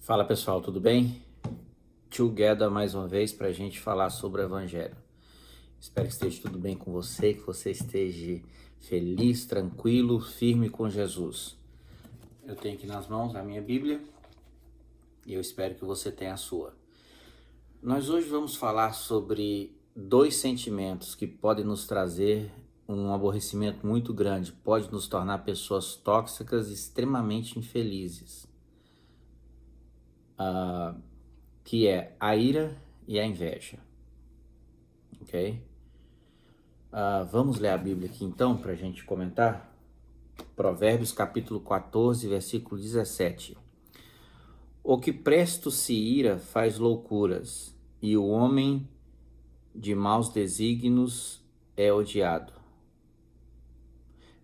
Fala pessoal, tudo bem? Together mais uma vez para a gente falar sobre o Evangelho. Espero que esteja tudo bem com você, que você esteja feliz, tranquilo, firme com Jesus. Eu tenho aqui nas mãos a minha Bíblia e eu espero que você tenha a sua. Nós hoje vamos falar sobre dois sentimentos que podem nos trazer um aborrecimento muito grande, pode nos tornar pessoas tóxicas e extremamente infelizes. Que é a ira e a inveja, ok? Vamos ler a Bíblia aqui então para a gente comentar. Provérbios capítulo 14, versículo 17. O que presto se ira faz loucuras, e o homem de maus desígnios é odiado.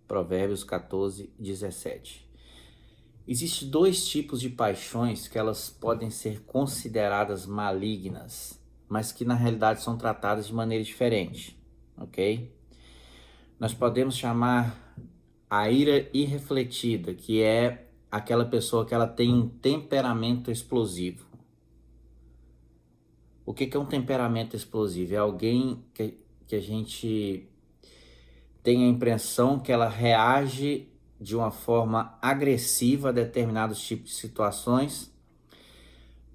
Provérbios 14, 17. Existem dois tipos de paixões que elas podem ser consideradas malignas, mas que na realidade são tratadas de maneira diferente, ok? Nós podemos chamar a ira irrefletida, que é aquela pessoa que ela tem um temperamento explosivo. O que é um temperamento explosivo? É alguém que a gente tem a impressão que ela reage de uma forma agressiva a determinados tipos de situações,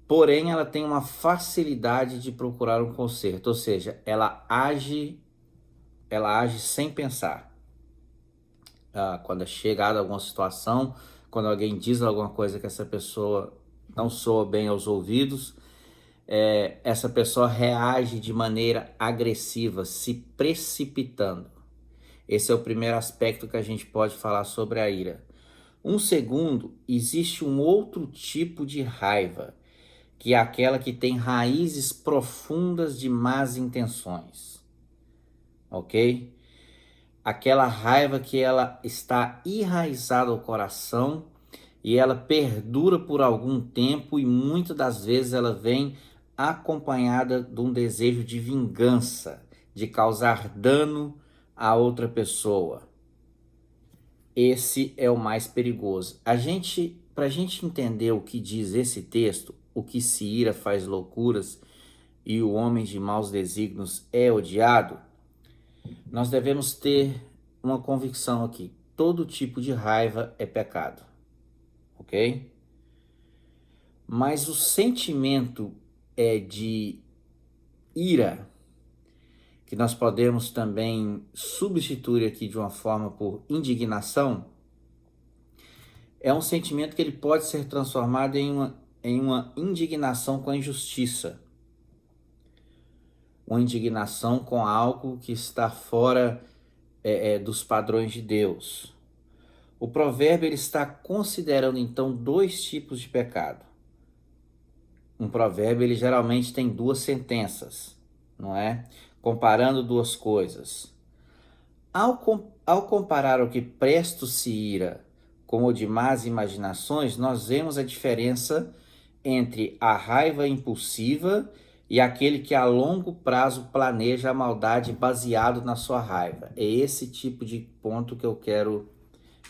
porém ela tem uma facilidade de procurar um conserto, ou seja, ela age sem pensar. Quando é chegada alguma situação, quando alguém diz alguma coisa que essa pessoa não soa bem aos ouvidos, essa pessoa reage de maneira agressiva, se precipitando. Esse é o primeiro aspecto que a gente pode falar sobre a ira. Um segundo, existe um outro tipo de raiva, que é aquela que tem raízes profundas de más intenções, ok? Aquela raiva que ela está enraizada ao coração e ela perdura por algum tempo e muitas das vezes ela vem acompanhada de um desejo de vingança, de causar dano a outra pessoa. Esse é o mais perigoso. Para a gente entender o que diz esse texto, o que se ira faz loucuras e o homem de maus desígnios é odiado, nós devemos ter uma convicção aqui: todo tipo de raiva é pecado, ok? Mas o sentimento de ira, que nós podemos também substituir aqui de uma forma por indignação, é um sentimento que ele pode ser transformado em uma indignação com a injustiça, uma indignação com algo que está fora dos padrões de Deus. O provérbio ele está considerando então dois tipos de pecado. Um provérbio ele geralmente tem duas sentenças, não é? Comparando duas coisas. Ao comparar o que presto se ira com o de más imaginações, nós vemos a diferença entre a raiva impulsiva e aquele que a longo prazo planeja a maldade baseado na sua raiva. É esse tipo de ponto que eu quero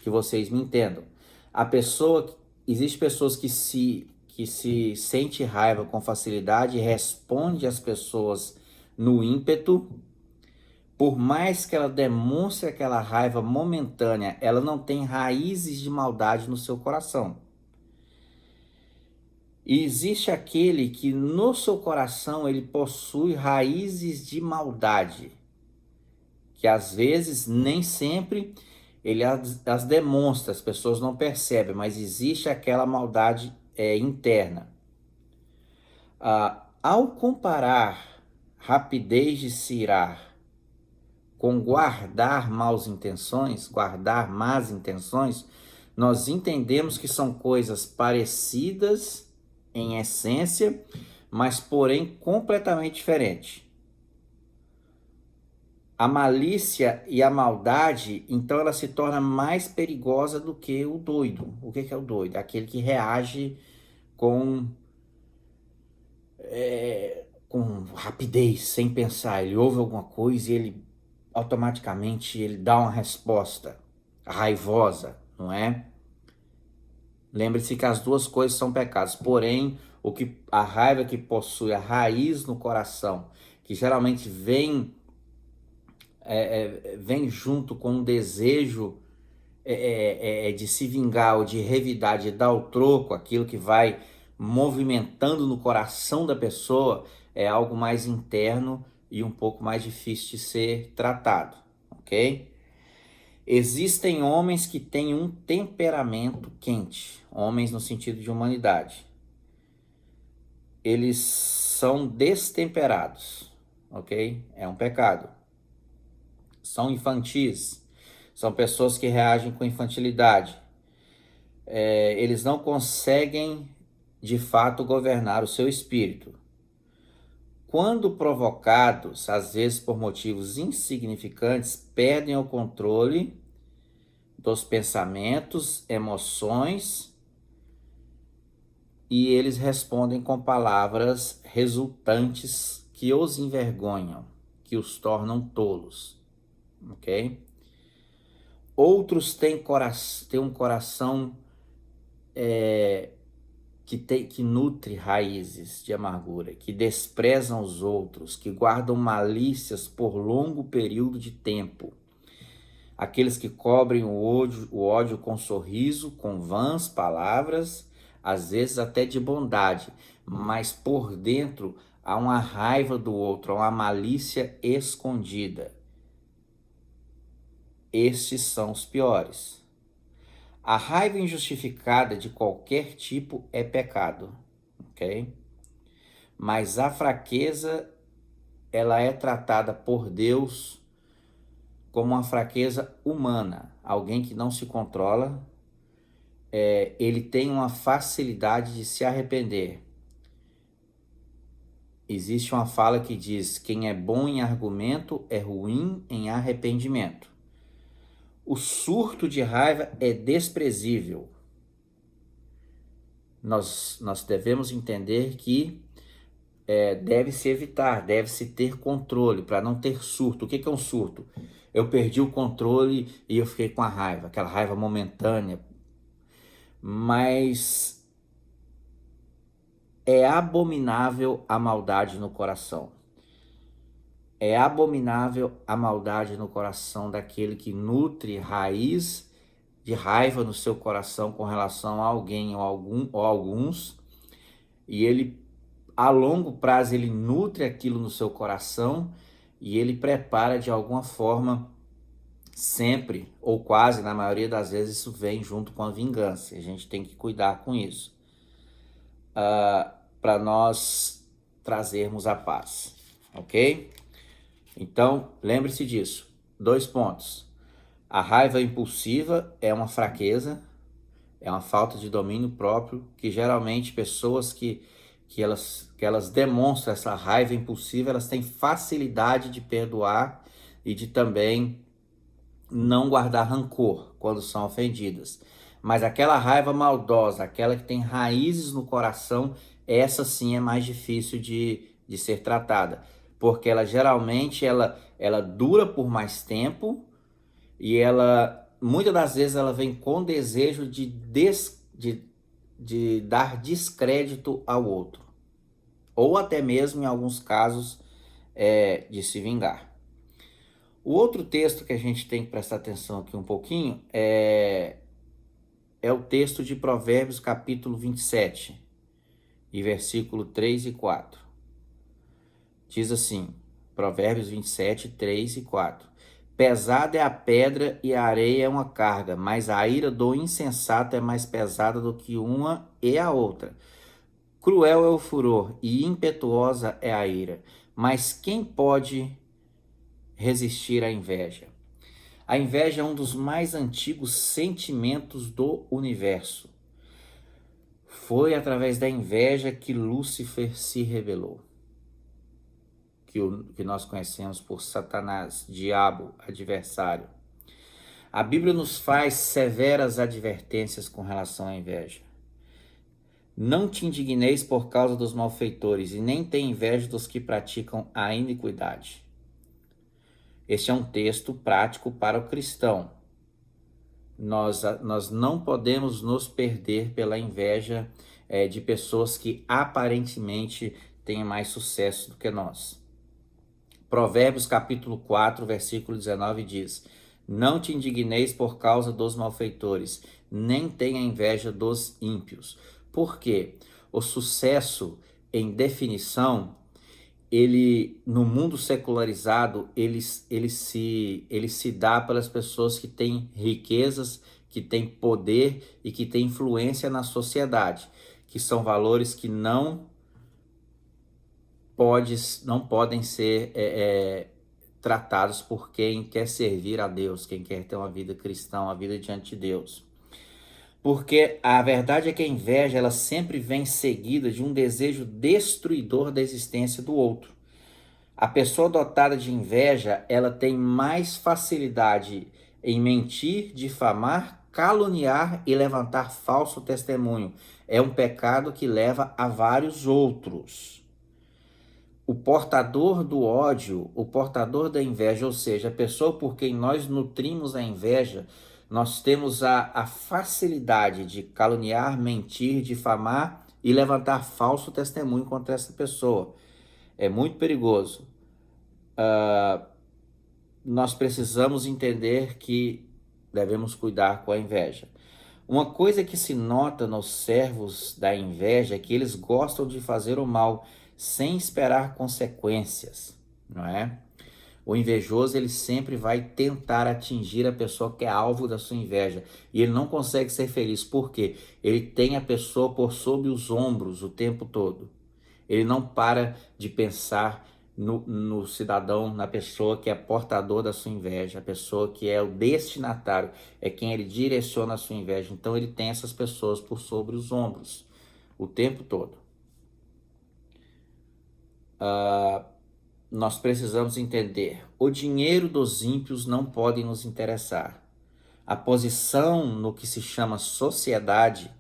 que vocês me entendam. Existem pessoas que se sente raiva com facilidade e responde às pessoas no ímpeto. Por mais que ela demonstre aquela raiva momentânea, ela não tem raízes de maldade no seu coração. E existe aquele que no seu coração ele possui raízes de maldade, que às vezes, nem sempre, ele as demonstra, as pessoas não percebem, mas existe aquela maldade interna. Ao comparar rapidez de se irar com guardar más intenções, nós entendemos que são coisas parecidas em essência, mas porém completamente diferentes. A malícia e a maldade, então ela se torna mais perigosa do que o doido. O que é o doido? Aquele que reage com rapidez, sem pensar. Ele ouve alguma coisa e ele automaticamente ele dá uma resposta raivosa, não é? Lembre-se que as duas coisas são pecados, porém, a raiva que possui a raiz no coração, que geralmente vem junto com um desejo de se vingar ou de revidar, de dar o troco, aquilo que vai movimentando no coração da pessoa, é algo mais interno e um pouco mais difícil de ser tratado, ok? Existem homens que têm um temperamento quente, homens no sentido de humanidade. Eles são destemperados, ok? É um pecado. São infantis, são pessoas que reagem com infantilidade. Eles não conseguem, de fato, governar o seu espírito. Quando provocados, às vezes por motivos insignificantes, perdem o controle dos pensamentos, emoções, e eles respondem com palavras resultantes que os envergonham, que os tornam tolos, ok? Outros têm um coração que nutre raízes de amargura, que desprezam os outros, que guardam malícias por longo período de tempo. Aqueles que cobrem o ódio com sorriso, com vãs palavras, às vezes até de bondade, mas por dentro há uma raiva do outro, há uma malícia escondida. Estes são os piores. A raiva injustificada de qualquer tipo é pecado, ok? Mas a fraqueza, ela é tratada por Deus como uma fraqueza humana. Alguém que não se controla, ele tem uma facilidade de se arrepender. Existe uma fala que diz: quem é bom em argumento é ruim em arrependimento. O surto de raiva é desprezível. Nós devemos entender que deve-se evitar, deve-se ter controle para não ter surto. O que é um surto? Eu perdi o controle e eu fiquei com a raiva, aquela raiva momentânea. Mas é abominável a maldade no coração. É abominável a maldade no coração daquele que nutre raiz de raiva no seu coração com relação a alguém ou alguns, e ele, a longo prazo, ele nutre aquilo no seu coração e ele prepara de alguma forma, sempre ou quase, na maioria das vezes, isso vem junto com a vingança. A gente tem que cuidar com isso, para nós trazermos a paz, ok? Então, lembre-se disso. 2 pontos. A raiva impulsiva é uma fraqueza, é uma falta de domínio próprio, que geralmente pessoas que elas demonstram essa raiva impulsiva, elas têm facilidade de perdoar e de também não guardar rancor quando são ofendidas. Mas aquela raiva maldosa, aquela que tem raízes no coração, essa sim é mais difícil de ser tratada, porque ela geralmente ela dura por mais tempo e ela muitas das vezes ela vem com desejo de dar descrédito ao outro, ou até mesmo em alguns casos de se vingar. O outro texto que a gente tem que prestar atenção aqui um pouquinho é o texto de Provérbios capítulo 27 e versículo 3 e 4. Diz assim, Provérbios 27, 3 e 4. Pesada é a pedra e a areia é uma carga, mas a ira do insensato é mais pesada do que uma e a outra. Cruel é o furor e impetuosa é a ira, mas quem pode resistir à inveja? A inveja é um dos mais antigos sentimentos do universo. Foi através da inveja que Lúcifer se rebelou, que nós conhecemos por Satanás, diabo, adversário. A Bíblia nos faz severas advertências com relação à inveja. Não te indigneis por causa dos malfeitores, e nem tenha inveja dos que praticam a iniquidade. Este é um texto prático para o cristão. Nós não podemos nos perder pela inveja de pessoas que aparentemente têm mais sucesso do que nós. Provérbios capítulo 4, versículo 19 diz: Não te indigneis por causa dos malfeitores, nem tenha inveja dos ímpios. Por quê? O sucesso, em definição, ele no mundo secularizado, ele se dá pelas pessoas que têm riquezas, que têm poder e que têm influência na sociedade, que são valores que não podem ser tratados por quem quer servir a Deus, quem quer ter uma vida cristã, uma vida diante de Deus. Porque a verdade é que a inveja, ela sempre vem seguida de um desejo destruidor da existência do outro. A pessoa dotada de inveja, ela tem mais facilidade em mentir, difamar, caluniar e levantar falso testemunho. É um pecado que leva a vários outros. O portador do ódio, o portador da inveja, ou seja, a pessoa por quem nós nutrimos a inveja, nós temos a facilidade de caluniar, mentir, difamar e levantar falso testemunho contra essa pessoa. É muito perigoso. Nós precisamos entender que devemos cuidar com a inveja. Uma coisa que se nota nos servos da inveja é que eles gostam de fazer o mal sem esperar consequências, não é? O invejoso, ele sempre vai tentar atingir a pessoa que é alvo da sua inveja. E ele não consegue ser feliz. Por quê? Ele tem a pessoa por sob os ombros o tempo todo. Ele não para de pensar no cidadão, na pessoa que é portador da sua inveja, a pessoa que é o destinatário, é quem ele direciona a sua inveja. Então ele tem essas pessoas por sobre os ombros o tempo todo. Nós precisamos entender, o dinheiro dos ímpios não pode nos interessar. A posição no que se chama sociedade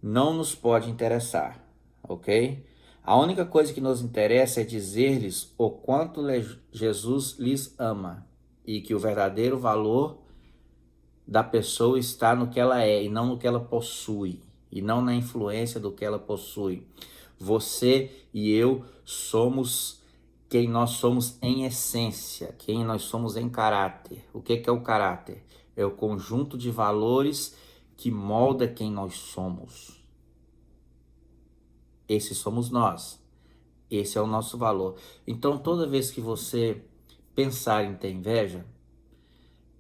não nos pode interessar, ok? A única coisa que nos interessa é dizer-lhes o quanto Jesus lhes ama e que o verdadeiro valor da pessoa está no que ela é e não no que ela possui, e não na influência do que ela possui. Você e eu somos quem nós somos em essência, quem nós somos em caráter. O que é o caráter? É o conjunto de valores que molda quem nós somos. Esse somos nós. Esse é o nosso valor. Então, toda vez que você pensar em ter inveja,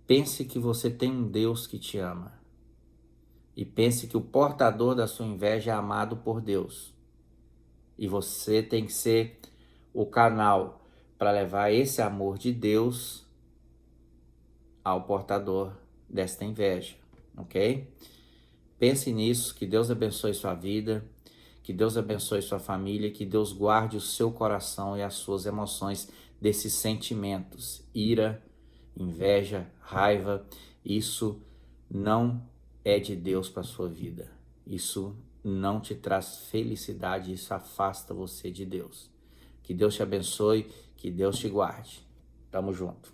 pense que você tem um Deus que te ama. E pense que o portador da sua inveja é amado por Deus. E você tem que ser o canal para levar esse amor de Deus ao portador desta inveja, ok? Pense nisso, que Deus abençoe sua vida, que Deus abençoe sua família, que Deus guarde o seu coração e as suas emoções desses sentimentos, ira, inveja, raiva. Isso não é de Deus para a sua vida. Isso não te traz felicidade, isso afasta você de Deus. Que Deus te abençoe, que Deus te guarde. Tamo junto.